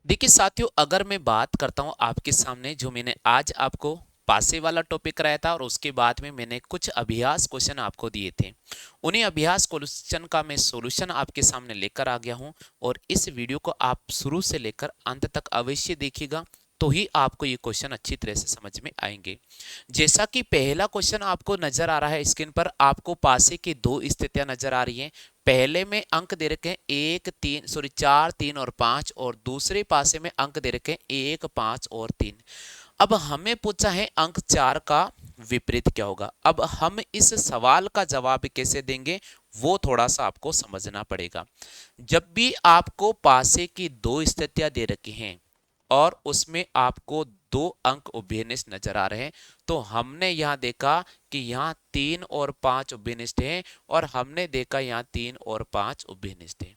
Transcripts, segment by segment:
देखिए साथियों, अगर मैं बात करता हूं आपके सामने, जो मैंने आज आपको पासे वाला टॉपिक कराया था और उसके बाद में मैंने कुछ अभ्यास क्वेश्चन आपको दिए थे। उन्हीं अभ्यास क्वेश्चन का मैं सॉल्यूशन आपके सामने लेकर आ गया हूं और इस वीडियो को आप शुरू से लेकर अंत तक अवश्य देखिएगा, तो ही आपको ये क्वेश्चन अच्छी तरह से समझ में आएंगे। जैसा कि पहला क्वेश्चन आपको नजर आ रहा है स्क्रीन पर, आपको पासे की दो स्थितियां नजर आ रही हैं। पहले में अंक दे रखे हैं एक तीन, सॉरी चार, तीन और पांच, और दूसरे पासे में अंक दे रखे हैं एक, पांच और तीन। अब हमें पूछा है अंक चार का विपरीत क्या होगा। अब हम इस सवाल का जवाब कैसे देंगे वो थोड़ा सा आपको समझना पड़ेगा। जब भी आपको पासे की दो स्थितियां दे रखी हैं और उसमें आपको दो अंक उभयनिष्ठ नजर आ रहे हैं, तो हमने यहां देखा कि यहां तीन और पांच उभयनिष्ठ हैं और हमने देखा यहां तीन और पांच उभयनिष्ठ हैं।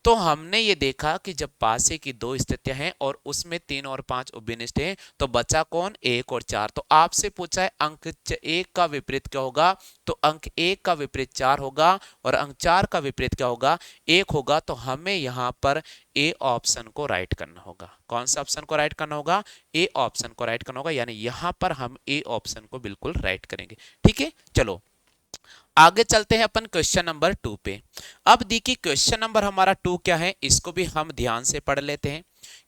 तो हमने ये देखा कि जब पासे की दो स्थितियां हैं और उसमें तीन और पांच उभयनिष्ठ हैं, तो बचा कौन, एक और चार। तो आपसे पूछा है अंक एक का विपरीत क्या होगा, तो अंक एक का विपरीत चार होगा और अंक चार का विपरीत क्या होगा, एक होगा। तो हमें यहां पर ए ऑप्शन को राइट करना होगा। कौन सा ऑप्शन को राइट करना होगा, ए ऑप्शन को राइट करना होगा, यानी यहां पर हम ए ऑप्शन को बिल्कुल राइट करेंगे। ठीक है, चलो आगे चलते हैं अपन क्वेश्चन नंबर टू पे। अब देखिए क्वेश्चन नंबर हमारा टू क्या है, इसको भी हम ध्यान से पढ़ लेते हैं।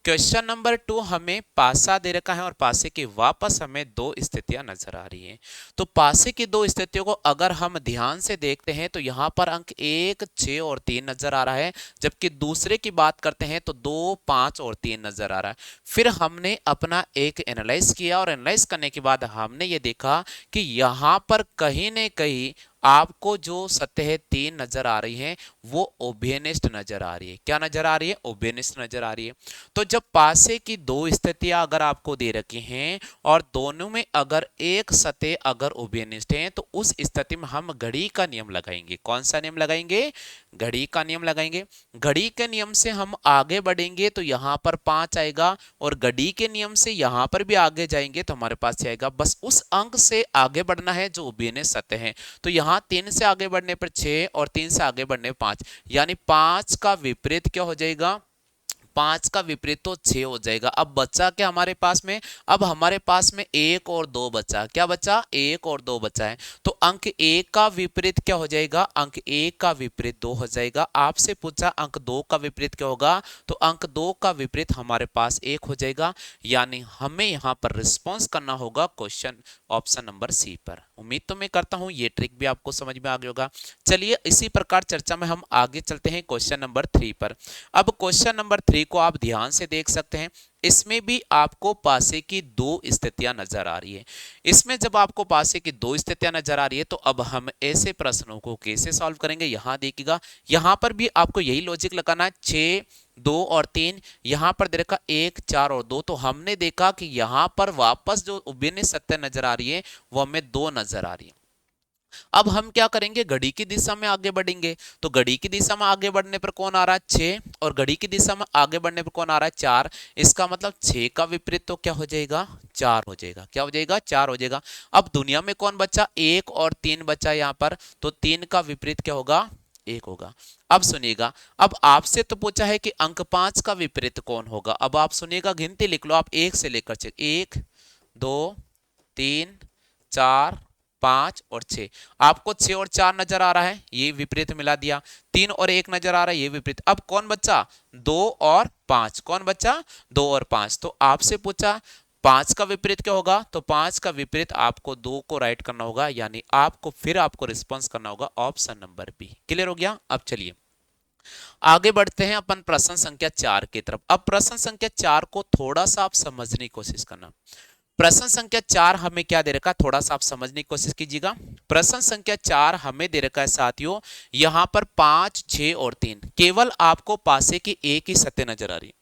क्वेश्चन नंबर टू हमें पासा दे रखा है और पासे के वापस हमें दो स्थितियां नजर आ रही हैं। तो पासे की दो स्थितियों को अगर हम ध्यान से देखते हैं तो यहां पर अंक एक, छह और तीन नजर आ रहा है, जबकि दूसरे की बात करते हैं तो दो, पांच और तीन नजर आ रहा है। फिर हमने अपना एक एनालाइज किया और एनालाइज करने के बाद हमने ये देखा कि यहां पर कहीं न कहीं आपको जो सतह तीन नजर आ रही है वो उभयनिष्ठ नजर आ रही है। क्या नजर आ रही है, उभयनिष्ठ नजर आ रही है। तो जब पासे की दो स्थितियां अगर आपको दे रखी हैं और दोनों में अगर एक सतह अगर उभयनिष्ठ है, तो उस स्थिति में हम घड़ी का नियम लगाएंगे। कौन सा नियम लगाएंगे, घड़ी का नियम लगाएंगे। घड़ी के नियम से हम आगे बढ़ेंगे तो यहां पर पांच आएगा और घड़ी के नियम से यहां पर भी आगे जाएंगे तो हमारे पास आएगा, बस उस अंक से आगे बढ़ना है जो उभयनिष्ठ सतह है। तो यहां तीन से आगे बढ़ने पर छह और तीन से आगे बढ़ने पर पांच, यानी पांच का विपरीत क्या हो जाएगा, पांच का विपरीत तो छह हो जाएगा। अब बचा क्या हमारे पास में, अब हमारे पास में एक और दो बचा। क्या बचा, एक और दो बचा है। तो अंक एक का विपरीत क्या हो जाएगा, अंक एक का विपरीत दो हो जाएगा। आपसे पूछा अंक दो का विपरीत क्या होगा, तो अंक दो का विपरीत हमारे पास एक हो जाएगा। यानी हमें यहां पर रिस्पॉन्स करना होगा क्वेश्चन ऑप्शन नंबर सी पर। उम्मीद तो मैं करता हूं ये ट्रिक भी आपको समझ में आ गया होगा। चलिए इसी प्रकार चर्चा में हम आगे चलते हैं क्वेश्चन नंबर थ्री पर। अब क्वेश्चन नंबर थ्री को आप ध्यान से देख सकते हैं, इसमें भी आपको पासे की दो स्थितियां नजर आ रही है। इसमें जब आपको पासे की दो स्थितियां नजर आ रही है तो अब हम ऐसे प्रश्नों को कैसे सॉल्व करेंगे, यहां देखिएगा। यहां पर भी आपको यही लॉजिक लगाना है, छह, दो और तीन, यहां पर देखा एक, चार और दो। तो हमने देखा कि यहां पर वापस जो उभयनिष्ठ सत्य नजर आ रही है वो हमें दो नजर आ रही है। अब हम क्या करेंगे, घड़ी की दिशा में आगे बढ़ेंगे। तो घड़ी की दिशा में आगे बढ़ने पर कौन आ रहा है, छह, और घड़ी की दिशा में आगे बढ़ने पर कौन आ रहा है, चार। इसका मतलब छह का विपरीत तो क्या हो जाएगा, चार हो जाएगा। क्या हो जाएगा, चार हो जाएगा। अब दुनिया में कौन बचा, एक और तीन बचा यहां पर, तो तीन का विपरीत क्या होगा, एक होगा। अब सुनिएगा, अब आपसे तो पूछा है कि अंक पांच का विपरीत कौन होगा। अब आप सुनिएगा, गिनती लिख लो आप एक से लेकर एक, दो, तीन, चार, पांच और छह। आपको छह और चार नजर आ रहा है, ये विपरीत मिला दिया। तीन और एक नजर आ रहा है, ये विपरीत। अब कौन बचा, दो और पांच। कौन बचा, दो और पांच। तो आपसे पूछा पांच का विपरीत क्या होगा, तो पांच का विपरीत आपको दो को राइट करना होगा, यानी आपको रिस्पॉन्स करना होगा ऑप्शन नंबर बी। क्लियर हो गया। अब चलिए आगे बढ़ते हैं अपन प्रश्न संख्या चार की तरफ। अब प्रश्न संख्या चार को थोड़ा सा आप समझने की कोशिश करना। प्रश्न संख्या चार हमें क्या दे रखा है, थोड़ा सा आप समझने की कोशिश कीजिएगा। प्रश्न संख्या चार हमें दे रखा है साथियों, यहां पर पांच, छह और तीन, केवल आपको पासे की एक ही सत्य नजर आ रही है।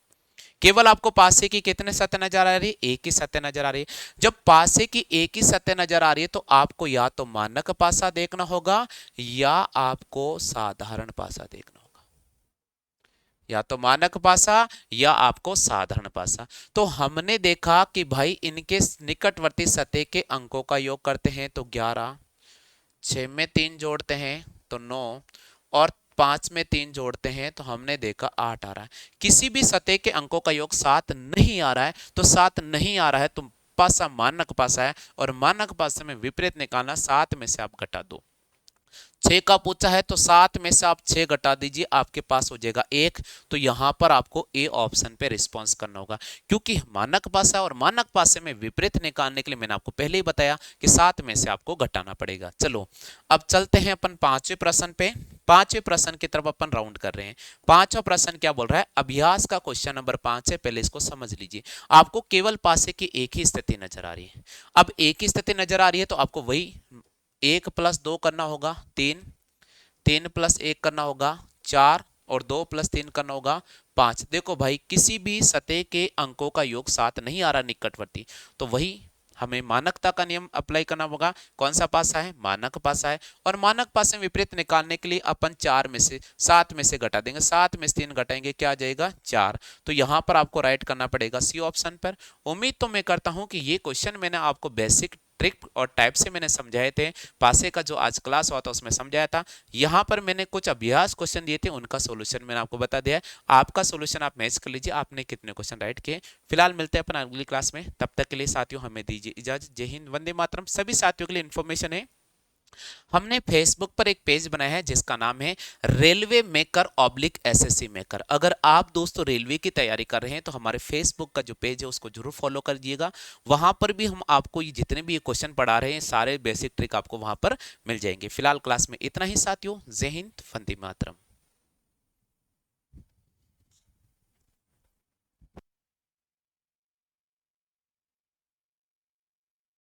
केवल आपको पासे की कितने सत्य नजर आ रही है, एक ही सत्य नजर आ रही है। जब पासे की एक ही सत्य नजर आ रही है तो आपको या तो मानक पासा देखना होगा या आपको साधारण पासा देखना होगा, या तो मानक पासा या आपको साधारण पासा। तो हमने देखा कि भाई इनके निकटवर्ती सतह के अंकों का योग करते हैं तो 11, छह में तीन जोड़ते हैं तो 9, और 5 में 3 जोड़ते हैं तो हमने देखा 8 आ रहा है। किसी भी सतह के अंकों का योग 7 नहीं आ रहा है, तो 7 नहीं आ रहा है तो पासा मानक पासा है, और मानक पासे में विपरीत निकालना, 7 में से आप घटा दो। 6 का पूछा है तो 7 में से आप 6 घटा दीजिए, आपके पास हो जाएगा 1। तो यहां पर आपको ए ऑप्शन पे रिस्पॉन्स करना होगा, क्योंकि मानक पासा और मानक पासे में विपरीत निकालने के लिए मैंने आपको पहले ही बताया कि 7 में से आपको घटाना पड़ेगा। चलो अब चलते हैं अपन पांचवें प्रश्न पे। पांचवें प्रश्न की तरफ अपन राउंड कर रहे हैं। पांचवा प्रश्न क्या बोल रहा है, अभ्यास का क्वेश्चन नंबर 5 है, पहले इसको समझ लीजिए। आपको केवल पासे की एक ही स्थिति नजर आ रही है। अब एक ही स्थिति नजर आ रही है तो आपको वही 1+2 करना होगा 3, 3+1 करना होगा 4, और 2+3 करना होगा 5। देखो भाई, किसी भी सतह के अंकों का योग 7 नहीं आ रहा निकटवर्ती, तो वही हमें मानकता का नियम अप्लाई करना होगा। कौन सा पासा है, मानक पासा है, और मानक पासे में विपरीत निकालने के लिए अपन 7 में से घटा देंगे। 7 में से 3 घटाएंगे, क्या आ जाएगा 4। तो यहां पर आपको राइट करना पड़ेगा सी ऑप्शन पर। उम्मीद तो मैं करता हूं कि ये क्वेश्चन मैंने आपको बेसिक ट्रिक और टाइप से मैंने समझाए थे। पासे का जो आज क्लास हुआ था उसमें समझाया था। यहाँ पर मैंने कुछ अभ्यास क्वेश्चन दिए थे, उनका सॉल्यूशन मैंने आपको बता दिया है। आपका सॉल्यूशन आप मैच कर लीजिए, आपने कितने क्वेश्चन राइट किए। फिलहाल मिलते हैं अपन अगली क्लास में, तब तक के लिए साथियों हमें दीजिए इजाजत। जय हिंद, वंदे मातरम। सभी साथियों के लिए इन्फॉर्मेशन है, हमने फेसबुक पर एक पेज बनाया है जिसका नाम है railway maker oblique SSC maker. अगर आप दोस्तों रेलवे की तैयारी कर रहे हैं तो हमारे फेसबुक का जो पेज है उसको जरूर फॉलो कर दिएगा। वहां पर भी हम आपको ये जितने भी ये क्वेश्चन पढ़ा रहे हैं सारे बेसिक ट्रिक आपको वहां पर मिल जाएंगे। फिलहाल क्लास में इतना ही साथियों, जय हिंद, वंदे मातरम।